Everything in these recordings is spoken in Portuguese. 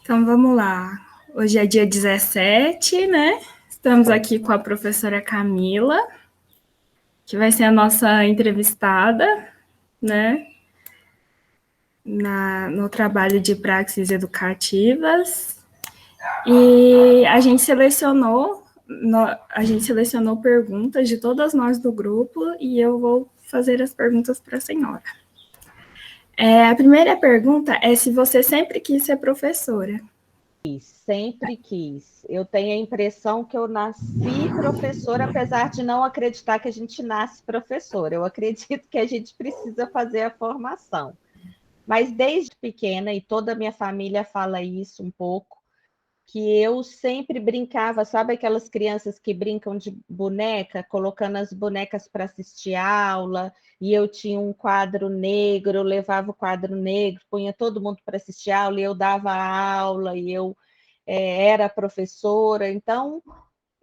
Então vamos lá. Hoje é dia 17, né? Estamos aqui com a professora Camila, que vai ser a nossa entrevistada, né? No trabalho de praxis educativas. E a gente selecionou perguntas de todas nós do grupo e eu vou fazer as perguntas para a senhora. A primeira pergunta é se você sempre quis ser professora. Sempre quis. Eu tenho a impressão que eu nasci professora, apesar de não acreditar que a gente nasce professora. Eu acredito que a gente precisa fazer a formação. Mas desde pequena, e toda a minha família fala isso um pouco, que eu sempre brincava, sabe aquelas crianças que brincam de boneca, colocando as bonecas para assistir aula, e eu tinha um quadro negro, eu levava o quadro negro, punha todo mundo para assistir aula, e eu dava aula, e eu era professora, então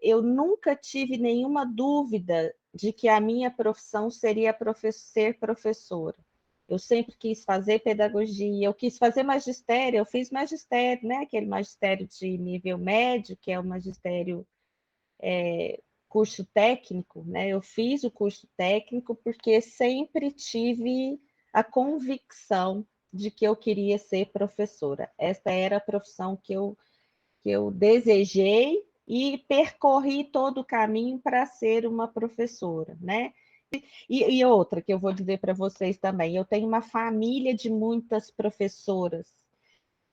eu nunca tive nenhuma dúvida de que a minha profissão seria ser professora. Eu sempre quis fazer pedagogia, eu quis fazer magistério, eu fiz magistério, né? Aquele magistério de nível médio, que é o magistério curso técnico, né? Eu fiz o curso técnico porque sempre tive a convicção de que eu queria ser professora. Essa era a profissão que eu desejei e percorri todo o caminho para ser uma professora, né? E outra que eu vou dizer para vocês também, eu tenho uma família de muitas professoras.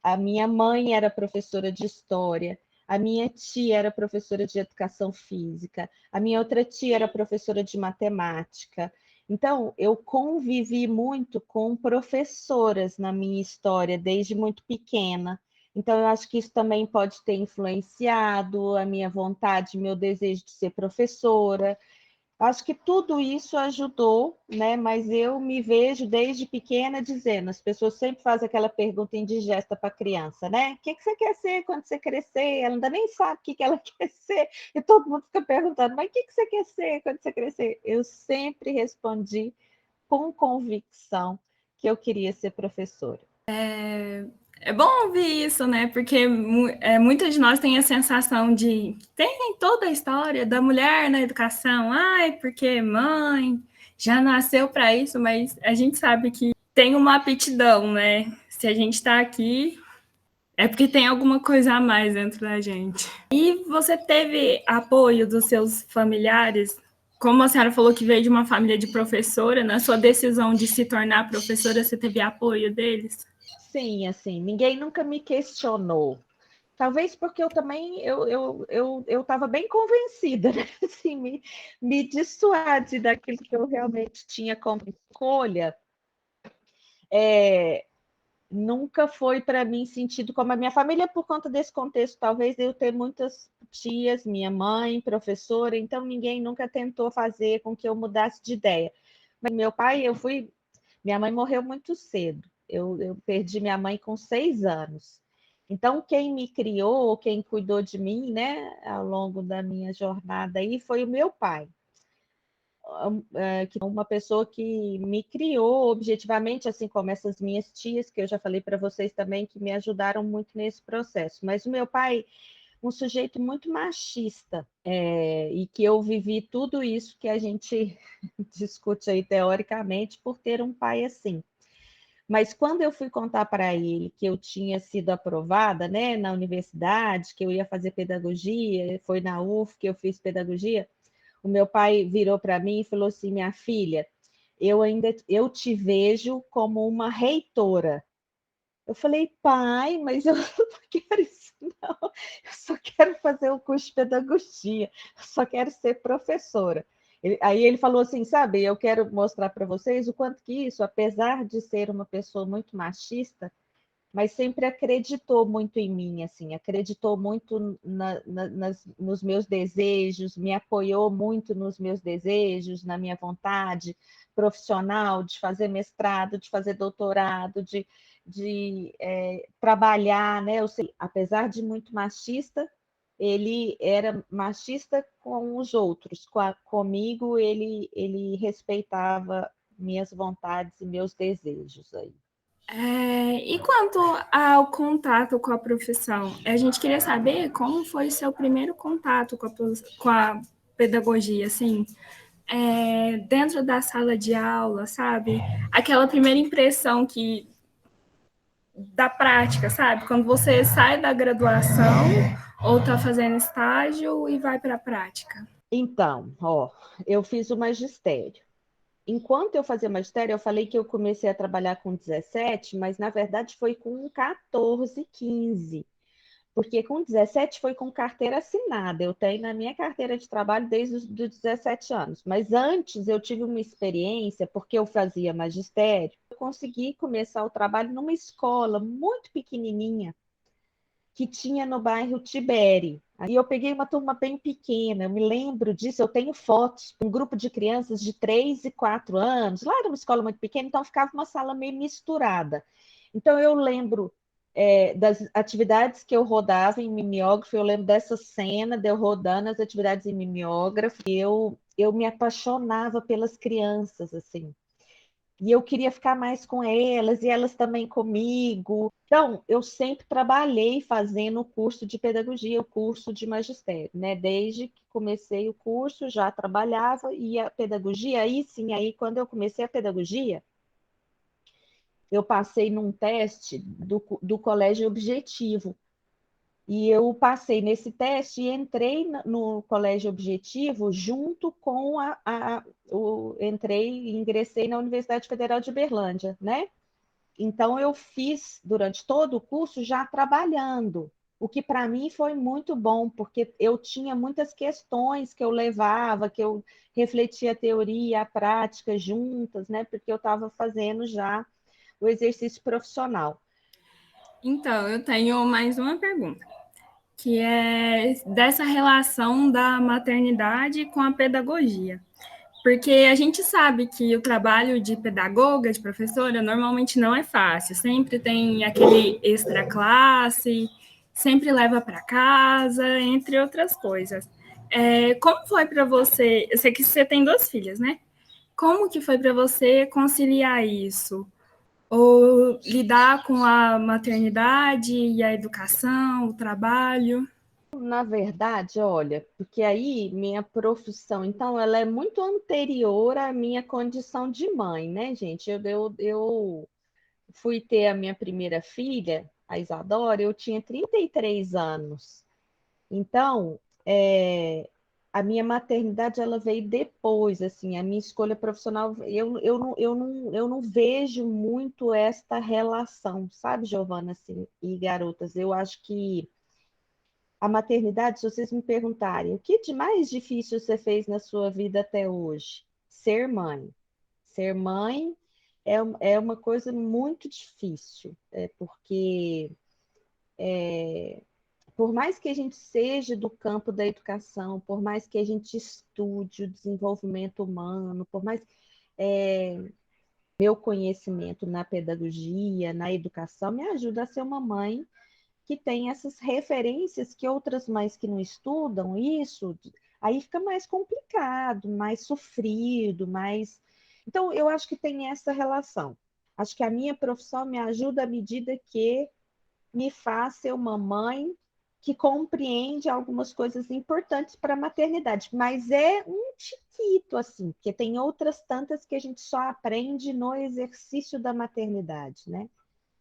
A minha mãe era professora de história, a minha tia era professora de educação física, a minha outra tia era professora de matemática. Então, eu convivi muito com professoras na minha história desde muito pequena. Então, eu acho que isso também pode ter influenciado a minha vontade, meu desejo de ser professora. Acho que tudo isso ajudou, né? Mas eu me vejo desde pequena dizendo, as pessoas sempre fazem aquela pergunta indigesta para a criança, né? O que você quer ser quando você crescer? Ela ainda nem sabe o que ela quer ser, e todo mundo fica perguntando, mas o que você quer ser quando você crescer? Eu sempre respondi com convicção que eu queria ser professora. É bom ouvir isso, né? Porque muitas de nós têm a sensação de tem toda a história da mulher na educação, ai, porque mãe já nasceu para isso, mas a gente sabe que tem uma aptidão, né? Se a gente está aqui, é porque tem alguma coisa a mais dentro da gente. E você teve apoio dos seus familiares? Como a senhora falou que veio de uma família de professora, na sua decisão de se tornar professora, você teve apoio deles? Sim, assim, ninguém nunca me questionou. Talvez porque eu também eu estava bem convencida, né? Assim, me dissuade daquilo que eu realmente tinha como escolha. É, nunca foi para mim sentido como a minha família, por conta desse contexto, talvez eu ter muitas tias, minha mãe, professora, então ninguém nunca tentou fazer com que eu mudasse de ideia. Mas meu pai, minha mãe morreu muito cedo. Eu perdi minha mãe com 6 anos. Então, quem me criou, quem cuidou de mim, né, ao longo da minha jornada aí, foi o meu pai, que é uma pessoa que me criou objetivamente, assim como essas minhas tias, que eu já falei para vocês também, que me ajudaram muito nesse processo. Mas o meu pai, um sujeito muito machista, e que eu vivi tudo isso que a gente discute aí teoricamente por ter um pai assim. Mas quando eu fui contar para ele que eu tinha sido aprovada, né, na universidade, que eu ia fazer pedagogia, foi na UF que eu fiz pedagogia, o meu pai virou para mim e falou assim: "Minha filha, eu te vejo como uma reitora". Eu falei: "Pai, mas eu não quero isso não. Eu só quero fazer o curso de pedagogia, eu só quero ser professora". Aí ele falou assim: "Sabe, eu quero mostrar para vocês o quanto que isso, apesar de ser uma pessoa muito machista, mas sempre acreditou muito em mim, assim, acreditou muito nos meus desejos, me apoiou muito nos meus desejos, na minha vontade profissional de fazer mestrado, de fazer doutorado, de trabalhar, né? Eu sei, apesar de muito machista, ele era machista com os outros, comigo ele respeitava minhas vontades e meus desejos aí. E quanto ao contato com a profissão, a gente queria saber como foi seu primeiro contato com a pedagogia, assim, dentro da sala de aula, sabe? Aquela primeira impressão da prática, sabe? Quando você sai da graduação ou está fazendo estágio e vai para a prática. Então, ó, eu fiz o magistério. Enquanto eu fazia magistério, eu falei que eu comecei a trabalhar com 17, mas na verdade foi com 14, 15. Porque com 17 foi com carteira assinada. Eu tenho na minha carteira de trabalho desde os 17 anos. Mas antes eu tive uma experiência, porque eu fazia magistério, eu consegui começar o trabalho numa escola muito pequenininha que tinha no bairro Tibere. Aí eu peguei uma turma bem pequena, eu me lembro disso, eu tenho fotos, um grupo de crianças de 3 e 4 anos, lá era uma escola muito pequena, então ficava uma sala meio misturada. Então eu lembro das atividades que eu rodava em mimeógrafo, eu lembro dessa cena de eu rodando as atividades em mimeógrafo, eu me apaixonava pelas crianças, assim. E eu queria ficar mais com elas, e elas também comigo. Então, eu sempre trabalhei fazendo o curso de pedagogia, o curso de magistério, né? Desde que comecei o curso, já trabalhava, e a pedagogia, aí sim, aí quando eu comecei a pedagogia, eu passei num teste do colégio objetivo. E eu passei nesse teste e entrei no colégio objetivo junto com entrei e ingressei na Universidade Federal de Uberlândia, né? Então eu fiz durante todo o curso já trabalhando, o que para mim foi muito bom, porque eu tinha muitas questões que eu levava, que eu refletia a teoria e a prática juntas, né? Porque eu estava fazendo já o exercício profissional. Então, eu tenho mais uma pergunta, que é dessa relação da maternidade com a pedagogia. Porque a gente sabe que o trabalho de pedagoga, de professora, normalmente não é fácil. Sempre tem aquele extra classe, sempre leva para casa, entre outras coisas. Como foi para você? Eu sei que você tem duas filhas, né? Como que foi para você conciliar isso? Ou lidar com a maternidade e a educação, o trabalho? Na verdade, olha, porque aí minha profissão, então, ela é muito anterior à minha condição de mãe, né, gente? Eu fui ter a minha primeira filha, a Isadora, eu tinha 33 anos. Então, a minha maternidade, ela veio depois, assim, a minha escolha profissional, eu não vejo muito esta relação, sabe, Giovana, assim, e garotas? Eu acho que a maternidade, se vocês me perguntarem, o que de mais difícil você fez na sua vida até hoje? Ser mãe. Ser mãe é uma coisa muito difícil, porque por mais que a gente seja do campo da educação, por mais que a gente estude o desenvolvimento humano, por mais meu conhecimento na pedagogia, na educação, me ajuda a ser uma mãe que tem essas referências que outras mães que não estudam isso, aí fica mais complicado, mais sofrido, mais. Então, eu acho que tem essa relação. Acho que a minha profissão me ajuda à medida que me faz ser uma mãe que compreende algumas coisas importantes para a maternidade, mas é um tiquito assim, porque tem outras tantas que a gente só aprende no exercício da maternidade, né?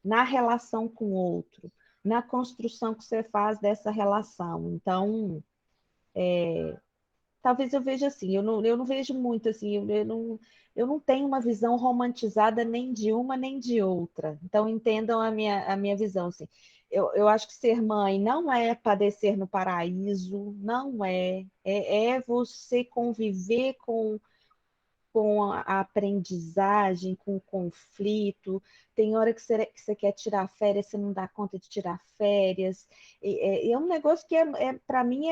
Na relação com o outro, na construção que você faz dessa relação. Então, talvez eu veja assim, eu não vejo muito assim, eu não tenho uma visão romantizada nem de uma nem de outra. Então, entendam a minha visão. Assim. Eu acho que ser mãe não é padecer no paraíso, não é. É você conviver com a aprendizagem, com o conflito. Tem hora que você quer tirar férias, você não dá conta de tirar férias. É um negócio que, para mim,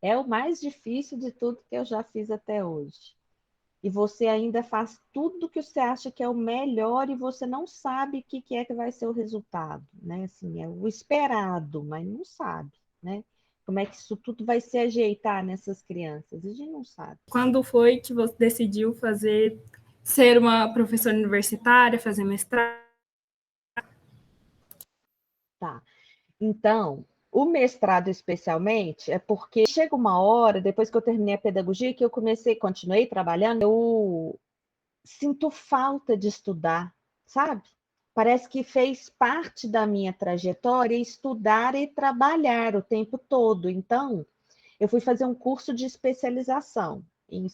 é o mais difícil de tudo que eu já fiz até hoje. E você ainda faz tudo que você acha que é o melhor e você não sabe o que é que vai ser o resultado, né? Assim, é o esperado, mas não sabe, né? Como é que isso tudo vai se ajeitar nessas crianças? A gente não sabe. Quando foi que você decidiu fazer ser uma professora universitária, fazer mestrado? Tá. Então, o mestrado especialmente é porque chega uma hora, depois que eu terminei a pedagogia, que eu continuei trabalhando, eu sinto falta de estudar, sabe? Parece que fez parte da minha trajetória estudar e trabalhar o tempo todo. Então, eu fui fazer um curso de especialização em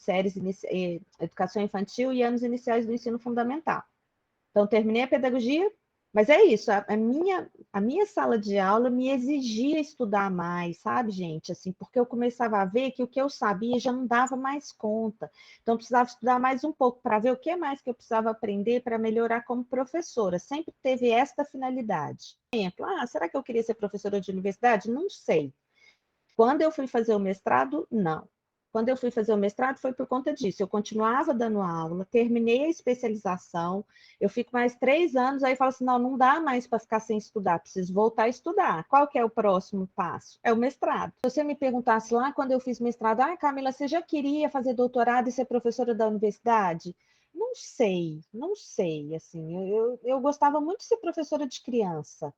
educação infantil e anos iniciais do ensino fundamental. Então, terminei a pedagogia, mas é isso, a minha sala de aula me exigia estudar mais, sabe, gente? Assim, porque eu começava a ver que o que eu sabia já não dava mais conta. Então, eu precisava estudar mais um pouco para ver o que mais que eu precisava aprender para melhorar como professora. Sempre teve esta finalidade. Exemplo, será que eu queria ser professora de universidade? Não sei. Quando eu fui fazer o mestrado, não. Quando eu fui fazer o mestrado, foi por conta disso. Eu continuava dando aula, terminei a especialização, eu fico mais 3 anos, aí falo assim, não, não dá mais para ficar sem estudar, preciso voltar a estudar. Qual que é o próximo passo? É o mestrado. Se você me perguntasse lá, quando eu fiz mestrado, Camila, você já queria fazer doutorado e ser professora da universidade? Não sei, não sei, assim, eu gostava muito de ser professora de criança,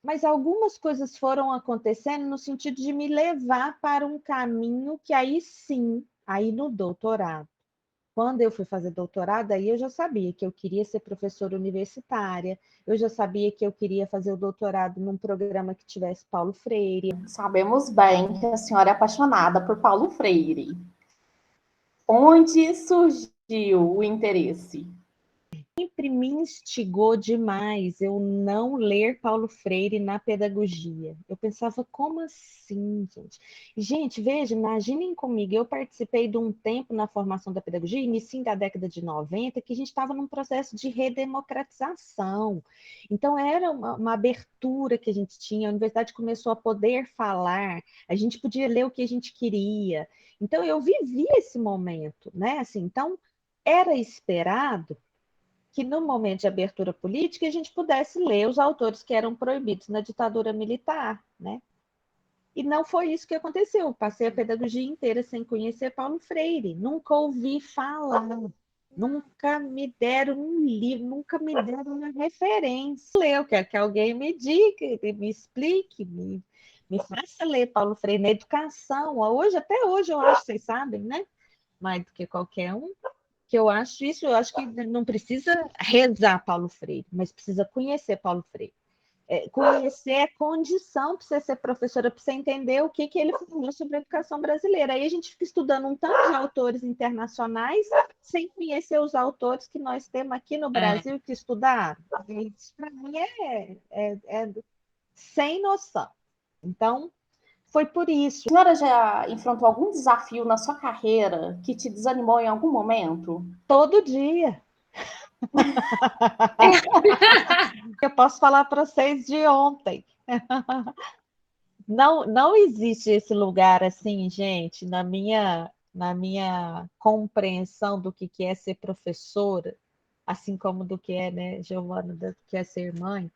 mas algumas coisas foram acontecendo no sentido de me levar para um caminho que aí sim, aí no doutorado. Quando eu fui fazer doutorado, aí eu já sabia que eu queria ser professora universitária, eu já sabia que eu queria fazer o doutorado num programa que tivesse Paulo Freire. Sabemos bem que a senhora é apaixonada por Paulo Freire. Onde surgiu o interesse? Sempre me instigou demais eu não ler Paulo Freire na pedagogia. Eu pensava, como assim, gente? Gente, veja, imaginem comigo, eu participei de um tempo na formação da pedagogia, início da década de 90, que a gente estava num processo de redemocratização. Então, era uma abertura que a gente tinha, a universidade começou a poder falar, a gente podia ler o que a gente queria. Então, eu vivi esse momento, né? Assim, então, era esperado que no momento de abertura política a gente pudesse ler os autores que eram proibidos na ditadura militar, né? E não foi isso que aconteceu. Passei a pedagogia inteira sem conhecer Paulo Freire, nunca ouvi falar, nunca me deram um livro, nunca me deram uma referência. Eu quero que alguém me diga, me explique, me faça ler Paulo Freire na educação. Hoje, até hoje, eu acho, vocês sabem, né? Mais do que qualquer um, que eu acho isso, eu acho que não precisa rezar Paulo Freire, mas precisa conhecer Paulo Freire. Conhecer a condição para você ser professora, para você entender o que ele falou sobre a educação brasileira. Aí a gente fica estudando um tanto de autores internacionais sem conhecer os autores que nós temos aqui no Brasil que estudar. Isso, para mim, é sem noção. Então, foi por isso. A senhora já enfrentou algum desafio na sua carreira que te desanimou em algum momento? Todo dia. Eu posso falar para vocês de ontem. Não existe esse lugar assim, gente, na minha compreensão do que é ser professora, assim como do que é, né, Giovana, do que é ser mãe.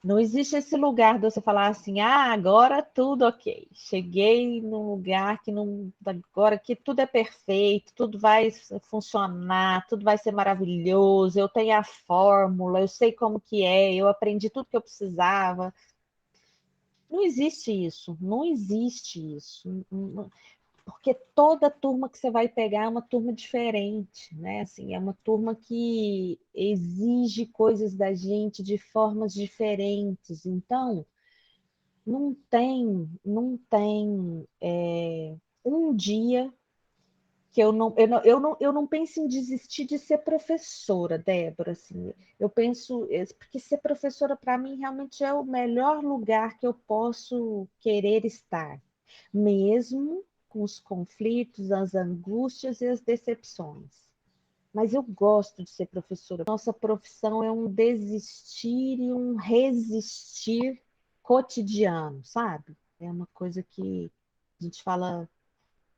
Não existe esse lugar de você falar assim, agora tudo ok. Cheguei num lugar que não, agora que tudo é perfeito, tudo vai funcionar, tudo vai ser maravilhoso, eu tenho a fórmula, eu sei como que é, eu aprendi tudo que eu precisava. Não existe isso, não existe isso. Porque toda turma que você vai pegar é uma turma diferente, né? Assim, é uma turma que exige coisas da gente de formas diferentes. Então, não tem um dia que eu não penso em desistir de ser professora, Débora, assim. Eu penso, porque ser professora para mim realmente é o melhor lugar que eu posso querer estar, mesmo com os conflitos, as angústias e as decepções. Mas eu gosto de ser professora. Nossa profissão é um desistir e um resistir cotidiano, sabe? É uma coisa que a gente fala.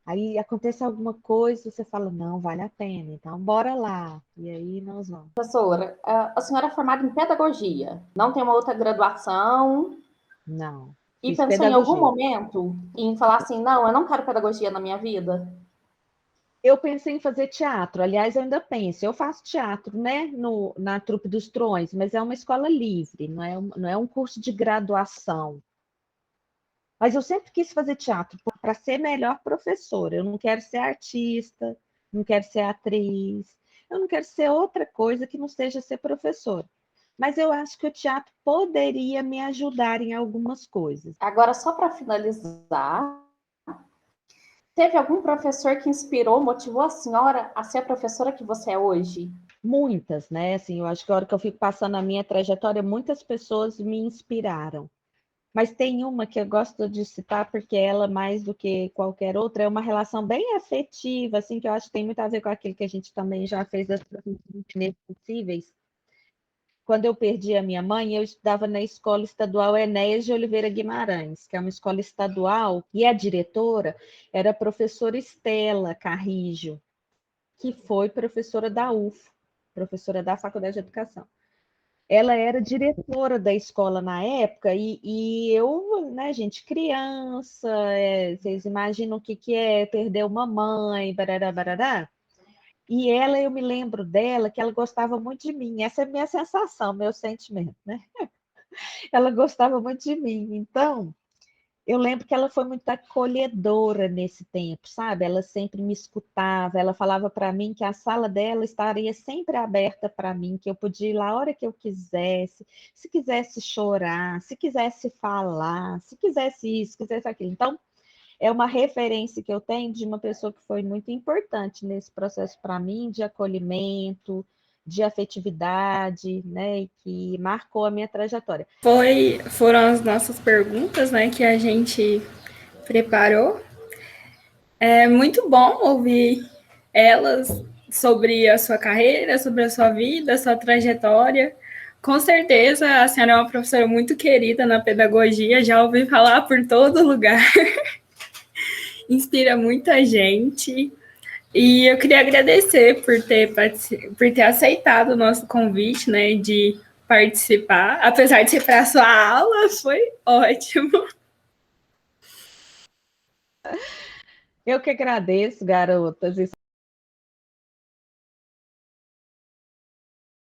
Aí acontece alguma coisa, você fala, não, vale a pena, então bora lá. E aí nós vamos. Professora, a senhora é formada em pedagogia, não tem uma outra graduação Não, e fiz pensou em algum pedagogia. momento em falar assim, não, eu não quero pedagogia na minha vida? Eu pensei em fazer teatro, aliás, eu ainda penso. Eu faço teatro, né, na Trupe dos Trovões, mas é uma escola livre, não é um curso de graduação. Mas eu sempre quis fazer teatro para ser melhor professora. Eu não quero ser artista, não quero ser atriz, eu não quero ser outra coisa que não seja ser professora. Mas eu acho que o teatro poderia me ajudar em algumas coisas. Agora, só para finalizar, teve algum professor que inspirou, motivou a senhora a ser a professora que você é hoje? Muitas, né? Assim, eu acho que a hora que eu fico passando a minha trajetória, muitas pessoas me inspiraram. Mas tem uma que eu gosto de citar, porque ela, mais do que qualquer outra, é uma relação bem afetiva, assim, que eu acho que tem muito a ver com aquilo que a gente também já fez das profissões possíveis. Quando eu perdi a minha mãe, eu estudava na Escola Estadual Enéas de Oliveira Guimarães, que é uma escola estadual, e a diretora era a professora Estela Carrijo, que foi professora da UF, professora da Faculdade de Educação. Ela era diretora da escola na época, e eu, né, gente, criança, vocês imaginam o que, que é perder uma mãe, barará, barará. E ela, eu me lembro dela, que ela gostava muito de mim, essa é a minha sensação, meu sentimento, né? Ela gostava muito de mim, então eu lembro que ela foi muito acolhedora nesse tempo, sabe? Ela sempre me escutava, ela falava para mim que a sala dela estaria sempre aberta para mim, que eu podia ir lá a hora que eu quisesse, se quisesse chorar, se quisesse falar, se quisesse isso, se quisesse aquilo. Então, é uma referência que eu tenho de uma pessoa que foi muito importante nesse processo para mim, de acolhimento, de afetividade, né? E que marcou a minha trajetória. Foram as nossas perguntas, né, que a gente preparou. É muito bom ouvir elas sobre a sua carreira, sobre a sua vida, a sua trajetória. Com certeza, a senhora é uma professora muito querida na pedagogia, já ouvi falar por todo lugar. Inspira muita gente. E eu queria agradecer por ter aceitado o nosso convite, né, de participar. Apesar de ser para a sua aula, foi ótimo. Eu que agradeço, garotas.